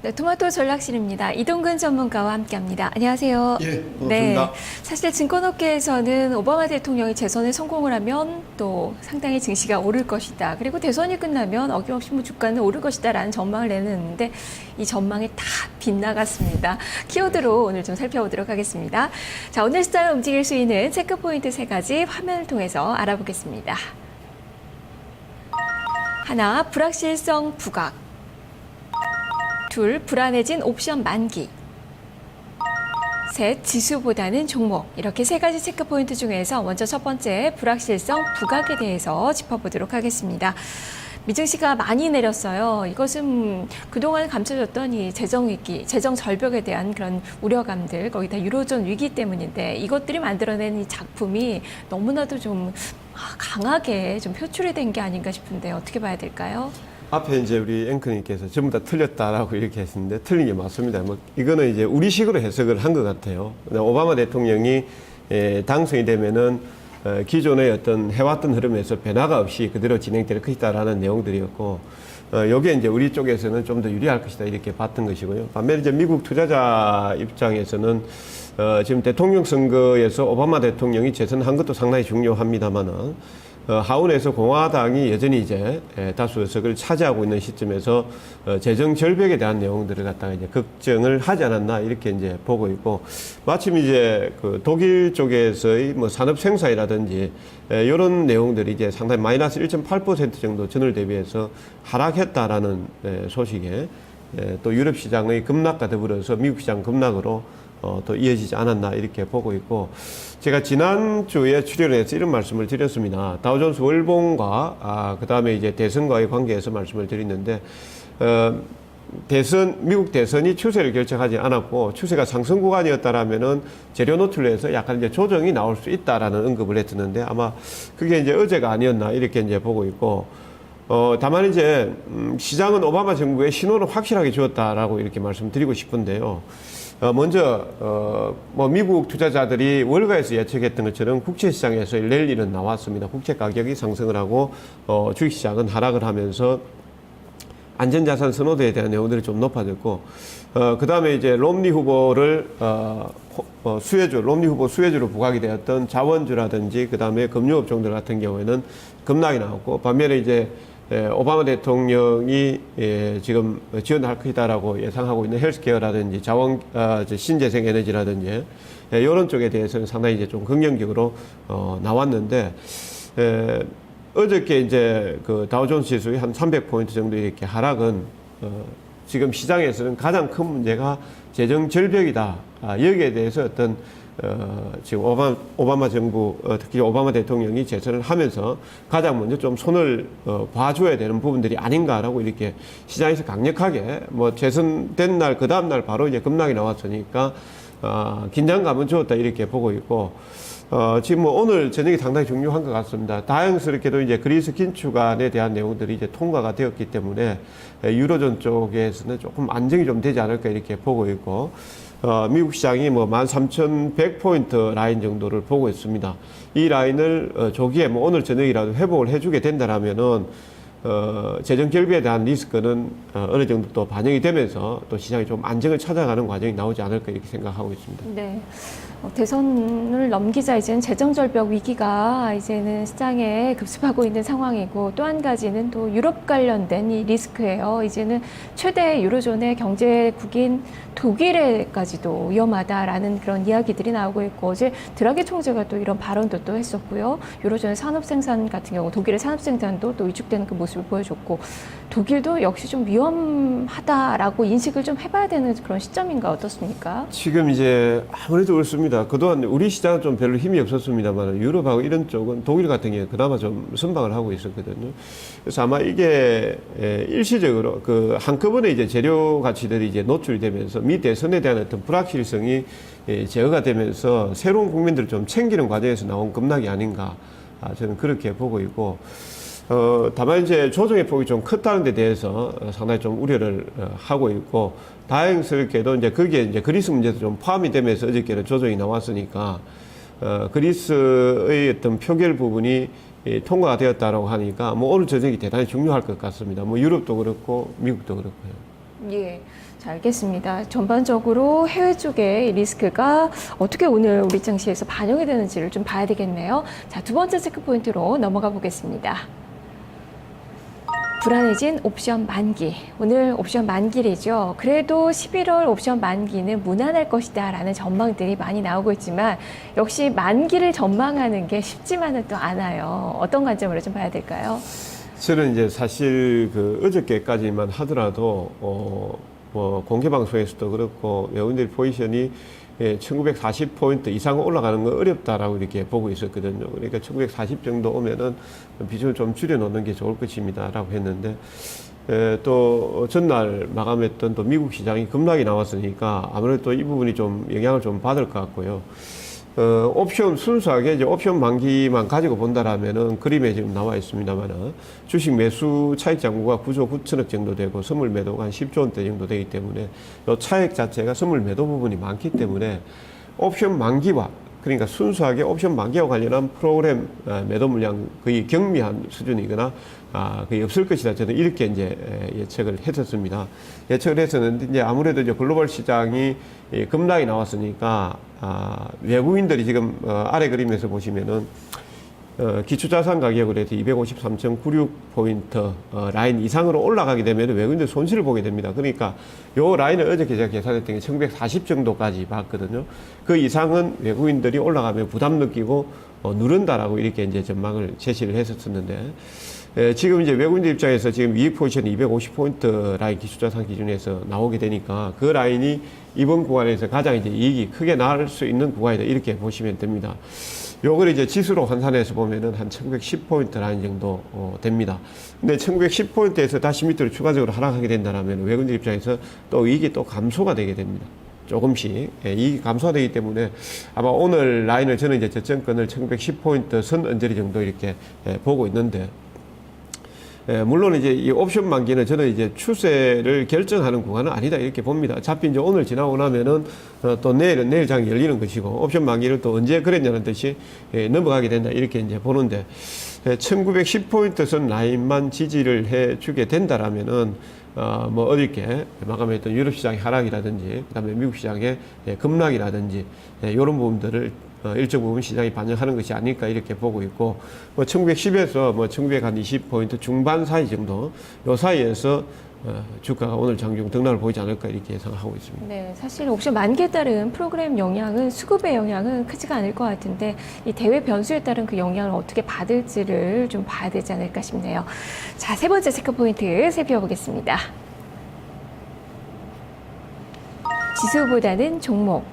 네, 토마토 전략실입니다. 이동근 전문가와 함께합니다. 안녕하세요. 예, 반갑습니다. 사실 증권업계에서는 오바마 대통령이 재선에 성공을 하면 또 상당히 증시가 오를 것이다. 그리고 대선이 끝나면 어김없이 주가는 오를 것이다라는 전망을 내놓는데 이 전망이 다 빗나갔습니다. 키워드로 오늘 좀 살펴보도록 하겠습니다. 자, 오늘 시장을 움직일 수 있는 체크포인트 3가지 화면을 통해서 알아보겠습니다. 하나, 불확실성 부각. 둘, 불안해진 옵션 만기. 셋, 지수보다는 종목. 이렇게 3가지 체크포인트 중에서 먼저 첫 번째 불확실성 부각에 대해서 짚어보도록 하겠습니다. 미증시가 많이 내렸어요. 이것은 그동안 감춰졌던 이 재정 위기, 재정 절벽에 대한 그런 우려감들, 거기다 유로존 위기 때문인데 이것들이 만들어낸 이 작품이 너무나도 좀 강하게 좀 표출이 된 게 아닌가 싶은데 어떻게 봐야 될까요? 앞에 이제 우리 앵커님께서 전부 다 틀렸다라고 이렇게 했는데 틀린 게 맞습니다. 뭐 이거는 이제 우리식으로 해석을 한 것 같아요. 오바마 대통령이 당선이 되면은 기존의 어떤 해왔던 흐름에서 변화가 없이 그대로 진행될 것이다라는 내용들이었고, 여기에 이제 우리 쪽에서는 좀 더 유리할 것이다 이렇게 봤던 것이고요. 반면에 이제 미국 투자자 입장에서는 지금 대통령 선거에서 오바마 대통령이 재선한 것도 상당히 중요합니다만은 하원에서 공화당이 여전히 이제 다수 의석을 차지하고 있는 시점에서 재정 절벽에 대한 내용들을 갖다가 이제 걱정을 하지 않았나 이렇게 이제 보고 있고, 마침 이제 그 독일 쪽에서의 뭐 산업 생산이라든지 이런 내용들이 이제 상당히 마이너스 1.8% 정도 전월 대비해서 하락했다라는 소식에 또 유럽 시장의 급락과 더불어서 미국 시장 급락으로 또 이어지지 않았나 이렇게 보고 있고, 제가 지난주에 출연해서 이런 말씀을 드렸습니다. 다우존스 월봉과 그 다음에 이제 대선과의 관계에서 말씀을 드렸는데, 미국 대선이 추세를 결정하지 않았고 추세가 상승 구간이었다라면은 재료 노출로 해서 약간 이제 조정이 나올 수 있다라는 언급을 했었는데 아마 그게 이제 어제가 아니었나 이렇게 이제 보고 있고, 다만 이제 시장은 오바마 정부의 신호를 확실하게 주었다라고 이렇게 말씀드리고 싶은데요. 먼저 뭐 미국 투자자들이 월가에서 예측했던 것처럼 국채시장에서 랠리는 나왔습니다. 국채 가격이 상승을 하고 주식시장은 하락을 하면서 안전자산 선호도에 대한 내용들이 좀 높아졌고, 그 다음에 이제 롬니 후보를 롬니 후보 수혜주로 부각이 되었던 자원주라든지 그 다음에 금융업종들 같은 경우에는 급락이 나왔고, 반면에 이제 오바마 대통령이 지금 지원할 것이다라고 예상하고 있는 헬스케어라든지 신재생 에너지라든지 이런 쪽에 대해서는 상당히 이제 좀 긍정적으로 나왔는데, 어저께 이제 그 다우존스 지수의 한 300포인트 정도 이렇게 하락은 지금 시장에서는 가장 큰 문제가 재정 절벽이다. 여기에 대해서 어떤 지금 오바마 정부, 특히 오바마 대통령이 재선을 하면서 가장 먼저 좀 손을 봐줘야 되는 부분들이 아닌가라고 이렇게 시장에서 강력하게 뭐 재선된 날, 그 다음날 바로 이제 급락이 나왔으니까, 긴장감은 주었다 이렇게 보고 있고, 지금 뭐 오늘 저녁이 상당히 중요한 것 같습니다. 다행스럽게도 이제 그리스 긴축안에 대한 내용들이 이제 통과가 되었기 때문에 유로존 쪽에서는 조금 안정이 좀 되지 않을까 이렇게 보고 있고, 미국 시장이 뭐 13,100포인트 라인 정도를 보고 있습니다. 이 라인을 조기에 뭐 오늘 저녁이라도 회복을 해주게 된다라면은 재정 결비에 대한 리스크는 어느 정도 또 반영이 되면서 또 시장이 좀 안정을 찾아가는 과정이 나오지 않을까 이렇게 생각하고 있습니다. 네. 대선을 넘기자 이제는 재정절벽 위기가 이제는 시장에 급습하고 있는 상황이고, 또 한 가지는 또 유럽 관련된 이 리스크예요. 이제는 최대 유로존의 경제국인 독일에까지도 위험하다라는 그런 이야기들이 나오고 있고, 어제 드라기 총재가 또 이런 발언도 또 했었고요. 유로존의 산업 생산 같은 경우 독일의 산업 생산도 또 위축되는 그 모습을 보여줬고, 독일도 역시 좀 위험하다라고 인식을 좀 해봐야 되는 그런 시점인가 어떻습니까? 지금 이제 아무래도 그렇습니다. 그동안 우리 시장은 좀 별로 힘이 없었습니다만 유럽하고 이런 쪽은 독일 같은 경우에 그나마 좀 선방을 하고 있었거든요. 그래서 아마 이게 일시적으로 그 한꺼번에 이제 재료 가치들이 이제 노출이 되면서 미 대선에 대한 어떤 불확실성이 제어가 되면서 새로운 국민들을 좀 챙기는 과정에서 나온 급락이 아닌가, 저는 그렇게 보고 있고, 다만 이제 조정의 폭이 좀 컸다는 데 대해서 상당히 좀 우려를 하고 있고, 다행스럽게도 이제 거기에 이제 그리스 문제도 좀 포함이 되면서 어저께는 조정이 나왔으니까, 그리스의 어떤 표결 부분이 통과가 되었다라고 하니까 뭐 오늘 저녁이 대단히 중요할 것 같습니다. 뭐 유럽도 그렇고 미국도 그렇고요. 예, 자, 알겠습니다. 전반적으로 해외 쪽의 리스크가 어떻게 오늘 우리 증시에서 반영이 되는지를 좀 봐야 되겠네요. 자, 두 번째 체크 포인트로 넘어가 보겠습니다. 불안해진 옵션 만기. 오늘 옵션 만기이죠. 그래도 11월 옵션 만기는 무난할 것이다 라는 전망들이 많이 나오고 있지만 역시 만기를 전망하는 게 쉽지만은 또 않아요. 어떤 관점으로 좀 봐야 될까요? 저는 이제 사실 그 어저께까지만 하더라도 뭐 공개 방송에서도 그렇고 외국인들 포지션이 1940포인트 이상 올라가는 건 어렵다라고 이렇게 보고 있었거든요. 그러니까 1940 정도 오면은 비중을 좀 줄여놓는 게 좋을 것입니다라고 했는데 또 전날 마감했던 또 미국 시장이 급락이 나왔으니까 아무래도 이 부분이 좀 영향을 좀 받을 것 같고요. 옵션 순수하게 이제 옵션 만기만 가지고 본다라면은 그림에 지금 나와 있습니다만은 주식 매수 차익 잔고가 9조 9천억 정도 되고 선물 매도가 한 10조 원대 정도 되기 때문에 이 차익 자체가 선물 매도 부분이 많기 때문에 옵션 만기와 그러니까 순수하게 옵션 만기와 관련한 프로그램 매도 물량 거의 경미한 수준이거나 거의 없을 것이다. 저는 이렇게 이제 예측을 했었습니다. 예측을 했었는데 이제 아무래도 이제 글로벌 시장이 급락이 나왔으니까 외국인들이 지금 아래 그림에서 보시면은 기초자산 가격으로 해서 253.96포인트 라인 이상으로 올라가게 되면 외국인들 손실을 보게 됩니다. 그러니까 요 라인을 어저께 제가 계산했던 게 1940 정도까지 봤거든요. 그 이상은 외국인들이 올라가면 부담 느끼고 누른다라고 이렇게 이제 전망을 제시를 했었는데 지금 이제 외국인들 입장에서 지금 이익 포지션이 250포인트 라인 기초자산 기준에서 나오게 되니까 그 라인이 이번 구간에서 가장 이제 이익이 크게 날 수 있는 구간이다. 이렇게 보시면 됩니다. 요걸 이제 지수로 환산해서 보면은 한 1910포인트 라인 정도 됩니다. 근데 1910포인트에서 다시 밑으로 추가적으로 하락하게 된다면 외국인들 입장에서 또 이익이 또 감소가 되게 됩니다. 조금씩 이익이 감소가 되기 때문에 아마 오늘 라인을 저는 이제 저점권을 1910포인트 선 언저리 정도 이렇게 보고 있는데 물론 이제 이 옵션 만기는 저는 이제 추세를 결정하는 구간은 아니다 이렇게 봅니다. 어차피 이제 오늘 지나고 나면은 또 내일 장이 열리는 것이고 옵션 만기를 또 언제 그랬냐는 듯이 넘어가게 된다 이렇게 이제 보는데 1910포인트 선 라인만 지지를 해 주게 된다라면은 뭐 어저께 마감했던 유럽 시장의 하락이라든지 그다음에 미국 시장의 급락이라든지 이런 부분들을 일정 부분 시장이 반영하는 것이 아닐까 이렇게 보고 있고 뭐 1910에서 뭐 1920포인트 중반 사이 정도 요 사이에서 주가가 오늘 장중 등락을 보이지 않을까 이렇게 예상하고 있습니다. 네, 사실 옵션 만기에 따른 프로그램 영향은 수급의 영향은 크지가 않을 것 같은데 이 대외 변수에 따른 그 영향을 어떻게 받을지를 좀 봐야 되지 않을까 싶네요. 자, 세 번째 체크 포인트 살펴보겠습니다. 지수보다는 종목.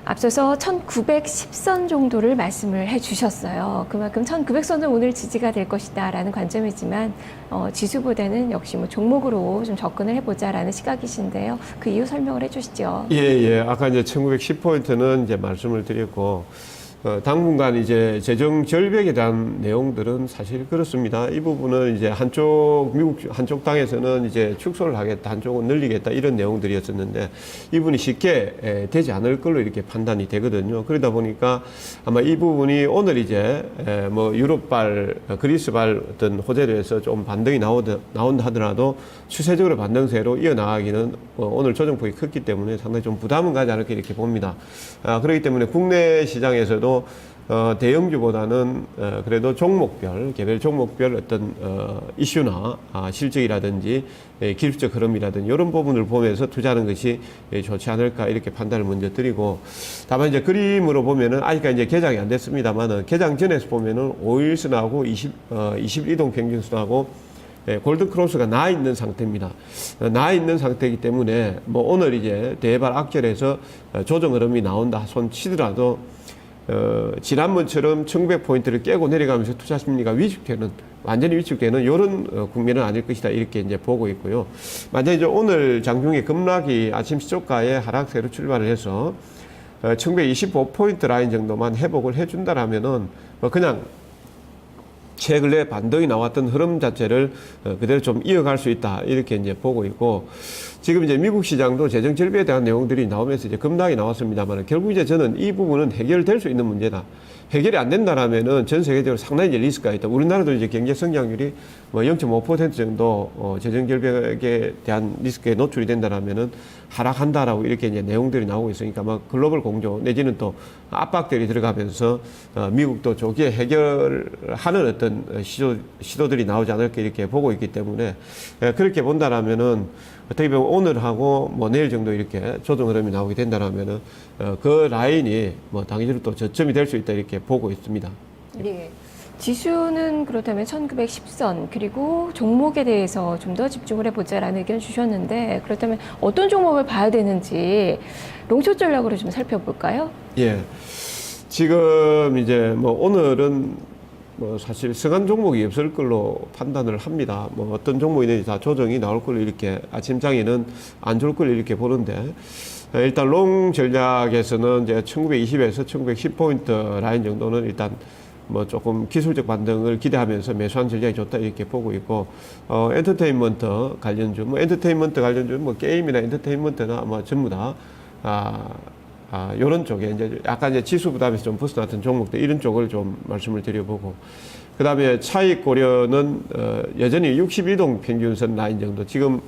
앞서서 1910선 정도를 말씀을 해주셨어요. 그만큼 1900선은 오늘 지지가 될 것이다 라는 관점이지만 지수보다는 역시 뭐 종목으로 좀 접근을 해보자라는 시각이신데요. 그 이유 설명을 해주시죠. 예. 아까 이제 1910포인트는 이제 말씀을 드렸고 당분간 이제 재정 절벽에 대한 내용들은 사실 그렇습니다. 이 부분은 이제 미국 한쪽 당에서는 이제 축소를 하겠다, 한쪽은 늘리겠다 이런 내용들이었었는데 이분이 쉽게 되지 않을 걸로 이렇게 판단이 되거든요. 그러다 보니까 아마 이 부분이 오늘 이제 뭐 유럽발, 그리스발 어떤 호재로해서 좀 반등이 나온다 하더라도 추세적으로 반등세로 이어나가기는 오늘 조정폭이 컸기 때문에 상당히 좀 부담은 가지 않을까 이렇게 봅니다. 그렇기 때문에 국내 시장에서도 대형주보다는 그래도 종목별, 개별 종목별 어떤 이슈나 실적이라든지 기술적 흐름이라든지 이런 부분을 보면서 투자하는 것이 좋지 않을까 이렇게 판단을 먼저 드리고 다만 이제 그림으로 보면은 아직까지 이제 개장이 안 됐습니다만은 개장 전에서 보면은 5일선하고 21이동 평균선하고 골든 크로스가 나 있는 상태입니다. 나 있는 상태이기 때문에 뭐 오늘 이제 대발 악절에서 조정 흐름이 나온다 손 치더라도 지난번처럼 1900포인트를 깨고 내려가면서 투자 심리가 완전히 위축되는 이런 국면은 아닐 것이다. 이렇게 이제 보고 있고요. 만약에 이제 오늘 장중에 급락이 아침 시초가에 하락세로 출발을 해서 1925포인트 라인 정도만 회복을 해준다라면은 뭐 그냥 최근에 반등이 나왔던 흐름 자체를 그대로 좀 이어갈 수 있다. 이렇게 이제 보고 있고, 지금 이제 미국 시장도 재정 절벽에 대한 내용들이 나오면서 이제 급락이 나왔습니다만, 결국 이제 저는 이 부분은 해결될 수 있는 문제다. 해결이 안 된다라면은 전 세계적으로 상당히 이제 리스크가 있다. 우리나라도 이제 경제 성장률이 뭐 0.5% 정도 재정 결벽에 대한 리스크에 노출이 된다라면은 하락한다라고 이렇게 이제 내용들이 나오고 있으니까 아마 글로벌 공조 내지는 또 압박들이 들어가면서 미국도 조기에 해결하는 어떤 시도들이 나오지 않을까 이렇게 보고 있기 때문에 그렇게 본다라면은 어떻게 보면 오늘하고 뭐 내일 정도 이렇게 조정 흐름이 나오게 된다라면은 그 라인이 뭐 당일로 또 저점이 될 수 있다 이렇게 보고 있습니다. 네. 지수는 그렇다면 1910선 그리고 종목에 대해서 좀 더 집중을 해보자라는 의견 주셨는데 그렇다면 어떤 종목을 봐야 되는지 롱숏 전략으로 좀 살펴볼까요? 예. 지금 이제 뭐 오늘은 뭐 사실 승한 종목이 없을 걸로 판단을 합니다. 뭐 어떤 종목이든지 다 조정이 나올 걸로 이렇게 아침장에는 안 좋을 걸로 이렇게 보는데 일단 롱 전략에서는 이제 1920에서 1910포인트 라인 정도는 일단 뭐 조금 기술적 반등을 기대하면서 매수한 전략이 좋다 이렇게 보고 있고 엔터테인먼트 관련주 뭐 엔터테인먼트 관련주 뭐 게임이나 엔터테인먼트나 뭐 전부 다 요런 쪽에 이제 약간 이제 지수 부담에서 좀 벗어났던 종목들 이런 쪽을 좀 말씀을 드려보고 그 다음에 차익 고려는 여전히 62동 평균선 라인 정도 지금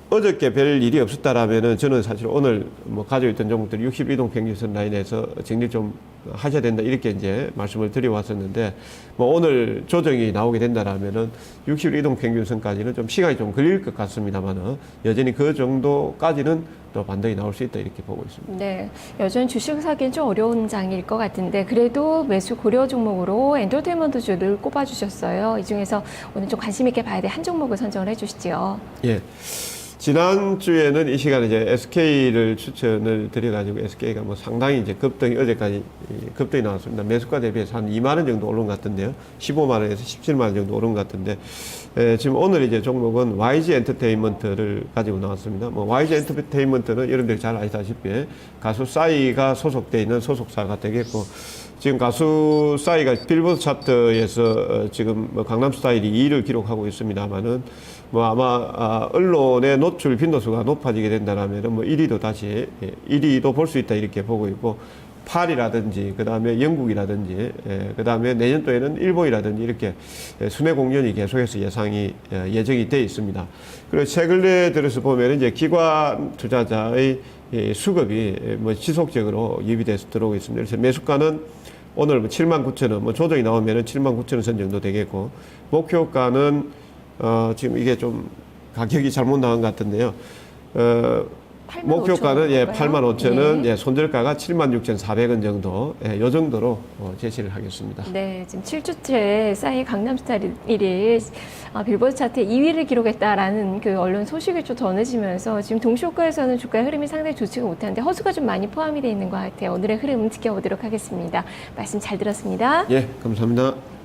어저께 별 일이 없었다라면은 저는 사실 오늘 뭐 가지고 있던 종목들 62동 평균선 라인에서 정리 좀 하셔야 된다 이렇게 이제 말씀을 드려왔었는데 뭐 오늘 조정이 나오게 된다라면은 62동 평균선까지는 좀 시간이 좀 걸릴 것 같습니다만은 여전히 그 정도까지는 또 반등이 나올 수 있다 이렇게 보고 있습니다. 네, 여전히 주식 사기는 좀 어려운 장일 것 같은데 그래도 매수 고려 종목으로 엔터테인먼트주를 꼽아주셨어요. 이 중에서 오늘 좀 관심 있게 봐야 될 한 종목을 선정을 해주시죠. 예. 지난주에는 이 시간에 이제 SK를 추천을 드려가지고 SK가 뭐 상당히 이제 급등이 어제까지 급등이 나왔습니다. 매수가 대비해서 한 2만 원 정도 오른 것 같은데요. 15만 원에서 17만 원 정도 오른 것 같은데 지금 오늘 이제 종목은 YG 엔터테인먼트를 가지고 나왔습니다. 뭐 YG 엔터테인먼트는 여러분들이 잘 아시다시피 가수 싸이가 소속되어 있는 소속사가 되겠고 지금 가수 싸이가 빌보드 차트에서 지금 뭐 강남스타일이 2위를 기록하고 있습니다만은 뭐 아마 언론의 노출 빈도수가 높아지게 된다라면 뭐 1위도 다시 1위도 볼 수 있다 이렇게 보고 있고 파리라든지 그 다음에 영국이라든지 그 다음에 내년도에는 일본이라든지 이렇게 순회 공연이 계속해서 예정이 돼 있습니다. 그리고 최근에 들어서 보면 이제 기관 투자자의 수급이 뭐 지속적으로 유입돼서 들어오고 있습니다. 그래서 매수가는 오늘 79,000원, 뭐 조정이 나오면은 79,000원 선 정도 되겠고 목표가는 지금 이게 좀 가격이 잘못 나온 것 같은데요. 목표가는 85,000원, 네. 손절가가 76,400원 정도, 요 정도로 제시를 하겠습니다. 네, 지금 7주째 싸이 강남스타일 1위 빌보드 차트 2위를 기록했다라는 그 언론 소식이 좀 전해지면서 지금 동시효과에서는 주가의 흐름이 상당히 좋지가 못한데 허수가 좀 많이 포함이 되어 있는 것 같아요. 오늘의 흐름 지켜보도록 하겠습니다. 말씀 잘 들었습니다. 예, 감사합니다.